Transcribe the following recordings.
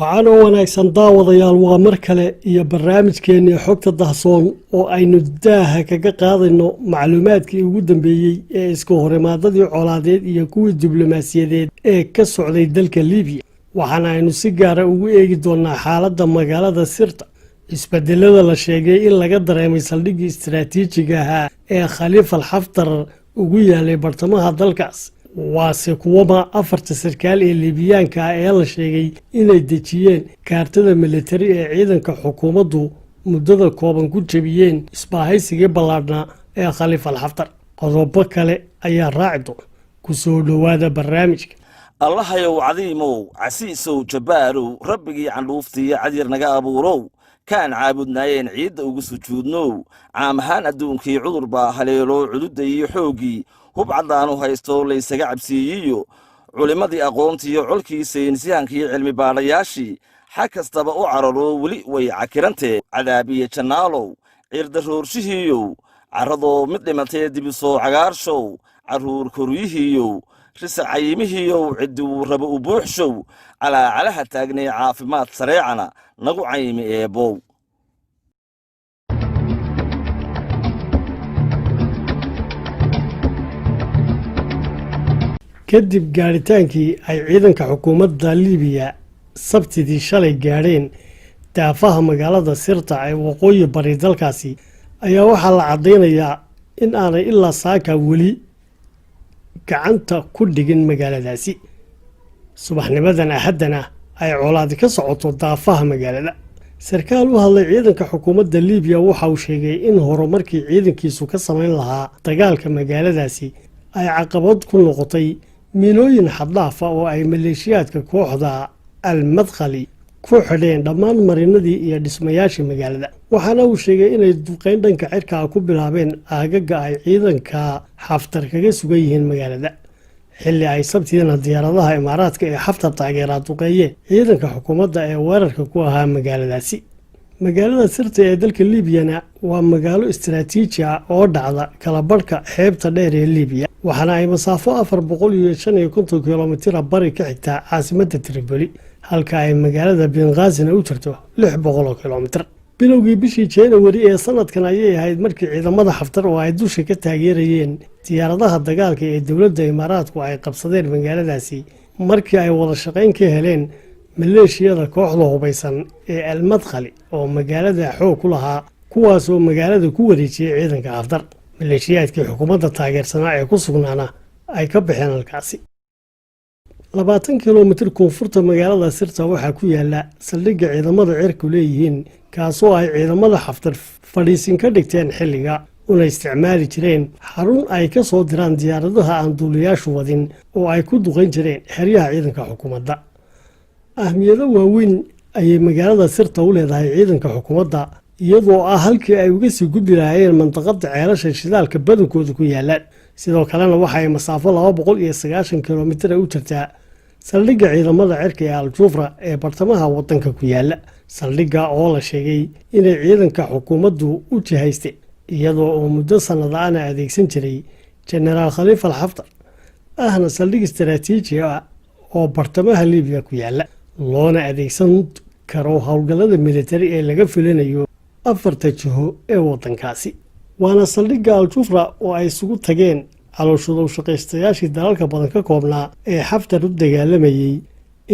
waxaan oo wanaagsan daawadayaal waa mar kale iyo barnaamijkeennii xogta dahsoon oo aynu daaha kaga qaadayno macluumaadkii ugu dambeeyey ee iska horimaadadii colaadeed iyo kuwii diblomaasiyadeed ee ka socday dalka liibiya waxaana aynu si gaara ugu eegi doonaa xaaladda magaalada sirta isbedelada la sheegay in laga dareemay saldhiggii istaraatiijiga ahaa ee khaliifal xaftar ugu yaalay bartamaha dalkaas waase kuwama afarta sarkaal ee liibiyaanka ah ee la sheegay inay dejiyeen kaartada militari ee ciidanka xukuumaddu muddada kooban ku jebiyeen isbaahaysigii ballaadhnaa ee khaliifal xaftar qodobo kale ayaa raaci doona ku soo dhowaada barnaamijka allahayow cadiimow casiisow jabbaarow rabbigii candhuuftiiyo cadyar naga abuurow kaan caabudnaayeen ciidda ugu sujuudnow caam ahaan adduunkii cudur baa haleelo cududda iyo xooggii hub caddaanu haysto laysaga cabsiiyiyo culimmadii aqoontiiyo colkii saynisyahankii cilmi baadhayaashii xag kastaba u cararo weli way cakirantee cadaabiye jannaalow cirdarroorshihiiyow carradoo mid dhimatee dibisoo cagaarshow carruur koryihiiyow risac cayimihiiyow cidduu raba u buuxshow calaacalaha taagnay caafimaad sareecana nagu caymi eebbow kadib gaadhitaankii ay ciidanka xukuumadda liibiya sabtidii shalay gaadheen daafaha magaalada sirta ee waqooyi bari dalkaasi ayaa waxaa la caddaynayaa in aanay ilaa saaka weli gacanta ku dhigin magaaladaasi subaxnimadan axaddana ay colaadi ka socoto daafaha magaalada sarkaal u hadlay ciidanka xukuumadda liibiya waxa uu sheegay in horumarkii ciidankiisu ka samayn lahaa dagaalka magaaladaasi ay caqabad ku noqotay miinooyin xaddaafa oo ay maleeshiyaadka kooxda al-madkhali ku xidheen dhammaan marinadii iyo dhismayaashii magaalada waxaana uu sheegay inay duqayn dhanka cirkaa ku bilaabeen aagaga ay ciidanka xaftar kaga sugan yihiin magaalada xilli ay sabtiina diyaaradaha imaaraadka ee xaftar taageeraa duqeeyeen ciidanka xukuumadda ee weerarka ku ahaa magaaladaasi magaalada sirta ee dalka liibiyana waa magaalo istaraatiiji ah oo dhacda kala barhka xeebta dheer ee liibiya waxaana ay masaafo 450 kilomitra bari ka xigtaa caasimadda tripoli halka ay magaalada benghazina u jirto 600 kilomitr bilowgii bishii januari ee sanadkan ayay ahayd markii ciidamada xaftar oo ay dusha ka taageerayeen diyaaradaha dagaalka ee dowladda imaaraadku ay qabsadeen magaaladaasi markii ay wada shaqayn ka heleen maleeshiyada kooxda hubaysan ee al-madkhali oo magaalada xoog ku lahaa kuwaas oo magaalada ku wareejiyey ciidanka xaftar maleeshiyaadkii xukuumadda taageersanaa ee ku sugnaana ay ka baxeen halkaasi 20 kilomitr koonfurta magaalada sirta waxaa ku yaala saldhigga ciidamada cirku leeyihiin kaasoo ay ciidamada xaftar fadhiisin ka dhigteen xilliga una isticmaali jireen xarun ay ka soo diraan diyaaradaha aan duuliyaashu wadin oo ay ku duqayn jireen xeryaha ciidanka xukuumadda ahmiyado waaweyn ayay magaalada sirta u leedahay ciidanka xukuumadda iyadoo ah halkii ay uga sii gudbi lahaayeen mandaqada ceelasha shidaalka badankooda ku yaalaan sidoo kalena waxa ay masaafo 290 kilomitr u jirtaa saldhigga ciidamada cirka ee al-jufra ee bartamaha wadanka ku yaala saldhigga oo la sheegay inay ciidanka xukuumaddu u jihaystay iyadoo oo muddo sanadaana adeegsan jiray jenaraal khaliifal xaftar ahna saldhig istaraatiiji ah oo bartamaha liibiya ku yaala loona adeegsan karo howlgallada militari ee laga filinayo afarta jiho ee wadankaasi waana saldhigga al-jufra oo ay isugu tageen calooshadu shaqaystayaashii dalalka badan ka koobnaa ee xaftar u dagaalamayey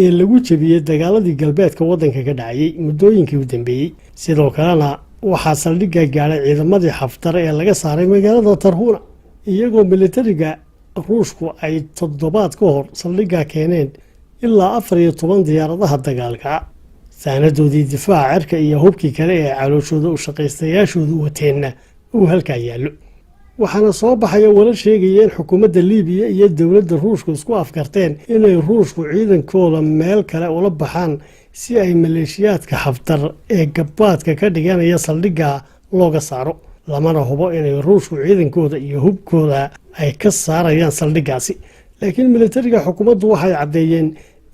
ee lagu jebiyey dagaaladii galbeedka waddanka ka dhacayay muddooyinkii u dambeeyey sidoo kalena waxaa saldhigga gaadhay ciidamadii xaftar ee laga saaray magaalada tarhuuna iyagoo militariga ruushku ay toddobaad ka hor saldhigga keeneen ilaa 14 diyaaradaha dagaalka saanadoodii difaaca cirka iyo hubkii kale ee calooshooda u shaqaystayaashoodu wateenna uu halkaa yaallo waxaana soo baxaya warar sheegaya in xukuumadda liibiya iyo dowladda ruushku isku afkarteen inay ruushku ciidankooda meel kale ula baxaan si ay maleeshiyaadka xaftar ee gabbaadka ka dhiganaya saldhigga looga saaro lamana hubo inay ruushku ciidankooda iyo hubkooda ay ka saarayaan saldhiggaasi laakiin militariga xukuumaddu waxay caddeeyeen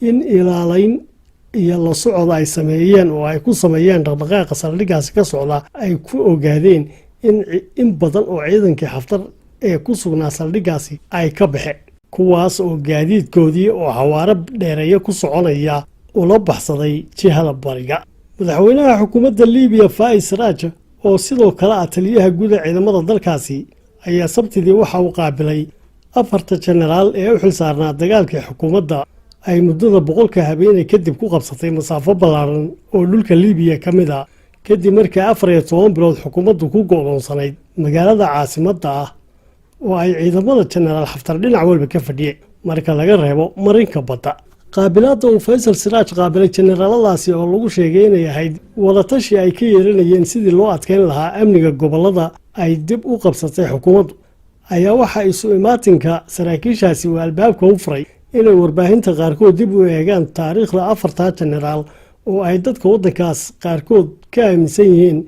in ilaalayn iyo la socod ay sameeyeen oo ay ku sameeyeen dhaqdhaqaaqa saldhiggaasi ka socda ay ku ogaadeen in badan oo ciidankii xaftar ee ku sugnaa saldhiggaasi ay ka baxeen kuwaas oo gaadiidkoodii oo xawaaro dheereeya ku soconaya ula baxsaday jihada bariga. madaxweynaha xukuumadda liibiya faa'is sarraj oo sidoo kale ah taliyaha guud ee ciidamada dalkaasi ayaa sabtidii waxa uu qaabilay 4 jenaraal ee u xilsaarnaa dagaalkii xukuumadda ay muddada 100 habeenay kadib ku qabsatay masaafo ballaaran oo dhulka liibiya ka mid ah kadib markii 14 bilood xukuumaddu ku go'doonsanayd magaalada caasimadda ah oo ay ciidamada jenaraal xaftar dhinac walba ka fadhiyeen marka laga reebo marinka badda. qaabilaadda uu faysal siraaj qaabilay jenaraaladaasi oo lagu sheegay inay ahayd wadatashi ay ka yeelanayeen sidii loo adkeyn lahaa amniga gobollada ay dib u qabsatay xukuumaddu ayaa waxa isu imaatinka saraakiishaasi uu albaabka u furay inay warbaahinta qaarkood dib u eegaan taariikhda 4 jenaraal oo ay dadka waddankaas qaarkood ka aaminsan yihiin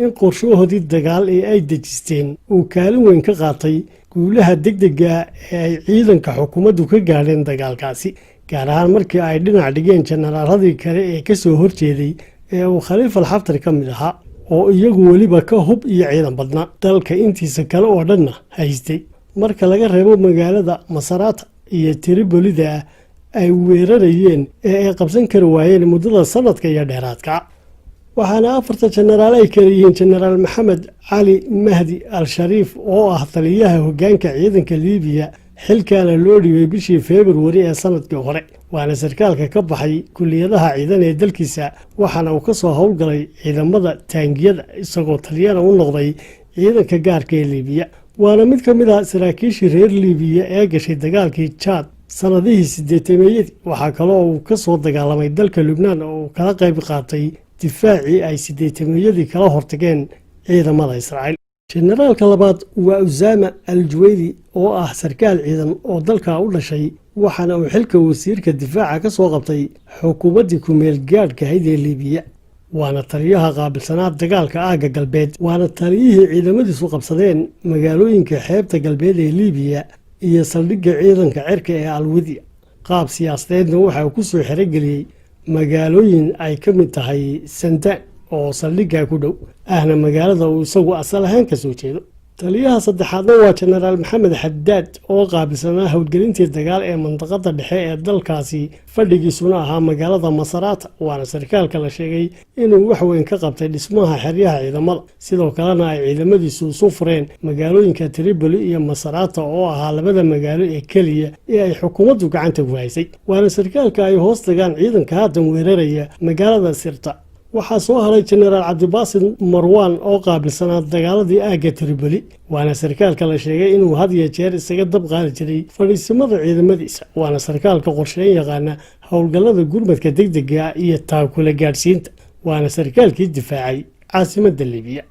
in qorshahoodii dagaal ee ay dejisteen uu kaalin weyn ka qaatay guulaha degdega ee ay ciidanka xukuumaddu ka gaadheen dagaalkaasi, gaar ahaan markii ay dhinac dhigeen jenaraaladii kale ee ka soo horjeeday ee uu khaliifal xaftar ka mid ahaa oo iyagu weliba ka hub iyo ciidan badnaa dalka intiisa kale oo dhanna haystay marka laga reebo magaalada masaraata iyo tiribolida ay weerarayeen ee ay qabsan kari waayeen muddada sanadka iyo dheeraadka. waxaana 4 jenaraal ay kala yihiin jenaraal maxamed cali mahdi al-shariif oo ah taliyaha hoggaanka ciidanka liibiya xilkaana loo dhibay bishii February ee sanadkii hore, waana sarkaalka ka baxay kulliyadaha ciidan ee dalkiisa waxaana uu ka soo howlgalay ciidamada taangiyada isagoo taliyana u noqday ciidanka gaarka ee liibiya. waana mid ka mid ah saraakiishii reer liibiya ee gashay dagaalkii Chad sanadihii 80meeyadii. waxaa kaloo uu ka soo dagaalamay dalka Lubnaan oo uu kala qayb qaatay difaacii ay 80meeyadii kala hortageen ciidamada Israa'iil. jenaraalka labaad waa Usaama al-Juwaydi oo ah sarkaal ciidan oo dalka u dhashay waxaana uu xilka wasiirka difaaca ka soo qabtay xukuumaddii ku meel gaadhka ahayd ee liibiya. waana taliyaha qaabilsanaa dagaalka aagga galbeed, waana taliyihii ciidamadiisu qabsadeen magaalooyinka xeebta galbeed ee liibiya iyo saldhigga ciidanka cirka ee alwidiya. qaab siyaasadeedna waxa uu ku soo xerogeliyey magaalooyin ay ka mid tahay Sandaan oo saldhigga ku dhow ahna magaalada uu isagu asal ahaan ka soo jeedo. taliyaha saddexaadna waa jenaraal maxamed xadaad oo qaabilsanaa howlgelintii dagaal ee mandaqada dhexe ee dalkaasi fadhigiisuna ahaa magaalada masaraata, waana sarkaalka la sheegay inuu wax weyn ka qabtay dhismaha xeryaha ciidamada, sidoo kalena ay ciidamadiisu isu fureen magaalooyinka Tripoli iyo Masaraata oo ahaa labada magaalo ee keliya ee ay xukuumaddu gacanta ku haysay. waana sarkaalka ay hoos tagaan ciidanka haatan weeraraya magaalada Sirta. waxaa soo haray jenaraal cabdibaasin marwaan oo qaabilsanaa dagaaladii aagga Tripoli, waana sarkaalka la sheegay inuu had iyo jeer isaga dab qaadi jiray fadhiisimada ciidamadiisa, waana sarkaalka qorsheyn yaqaana howlgallada gurmadka degdega iyo taakula gaadhsiinta, waana sarkaalkii difaacay caasimadda liibiya.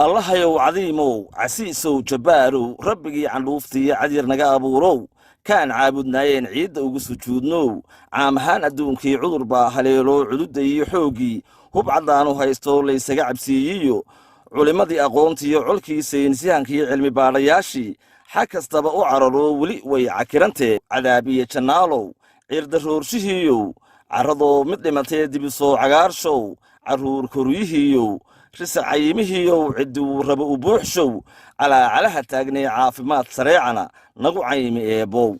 allahayow cadiimow casiisow jabbaarow rabbigii candhuuftiiyo cadyar naga abuurow kaan caabudnaayeen ciidda ugu sujuudnow caam ahaan adduunkii cudur baa haleelo cududda iyo xooggii hub caddaanu haysto laysaga cabsiiyiyo culimmadii aqoontiiyo colkii saynisyahankii cilmi baadhayaashii xag kastaba u cararo weli way cakirantee cadaabiye jannaalow ciirdarroorsihiiyow carradoo mid dhimatee dibisoo cagaarshow carruur koryihiiyow risac cayimihiiyow cidduu raba u buuxshow calaacalaha taagnee caafimaad sareecana nagu caymi eebbow.